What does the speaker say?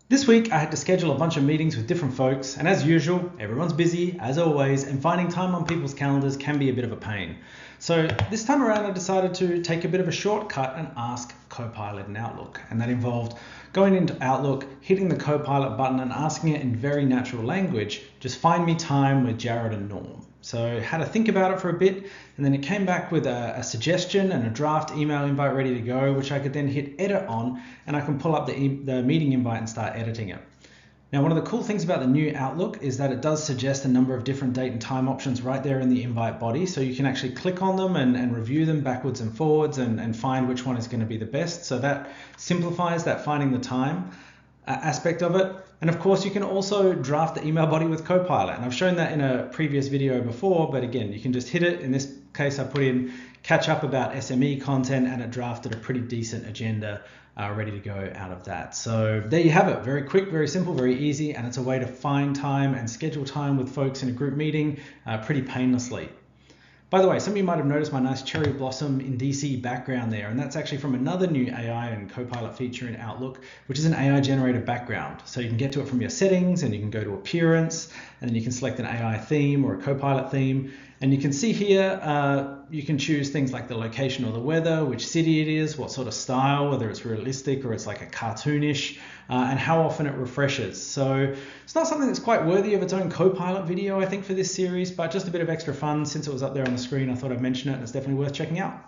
This week I had to schedule a bunch of meetings with different folks, and as usual, everyone's busy, as always, and finding time on people's calendars can be a bit of a pain. So this time around I decided to take a bit of a shortcut and ask Copilot in Outlook, and that involved going into Outlook, hitting the Copilot button and asking it in very natural language, just find me time with Jared and Norm. So I had to think about it for a bit, and then it came back with a suggestion and a draft email invite ready to go, which I could then hit edit on, and I can pull up the meeting invite and start editing it. Now, one of the cool things about the new Outlook is that it does suggest a number of different date and time options right there in the invite body, so you can actually click on them and review them backwards and forwards and find which one is going to be the best. So that simplifies that finding the time aspect of it. And of course, you can also draft the email body with Copilot. And I've shown that in a previous video before, but again, you can just hit it. In this case, I put in catch up about SME content and it drafted a pretty decent agenda ready to go out of that. So there you have it. Very quick, very simple, very easy. And it's a way to find time and schedule time with folks in a group meeting pretty painlessly. By the way, some of you might have noticed my nice cherry blossom in DC background there, and that's actually from another new AI and Copilot feature in Outlook, which is an AI generated background. So you can get to it from your settings, and you can go to appearance, and then you can select an AI theme or a Copilot theme. And you can see here, you can choose things like the location or the weather, which city it is, what sort of style, whether it's realistic or it's like a cartoonish, and how often it refreshes. So it's not something that's quite worthy of its own Copilot video, I think, for this series, but just a bit of extra fun. Since it was up there on the screen, I thought I'd mention it, and it's definitely worth checking out.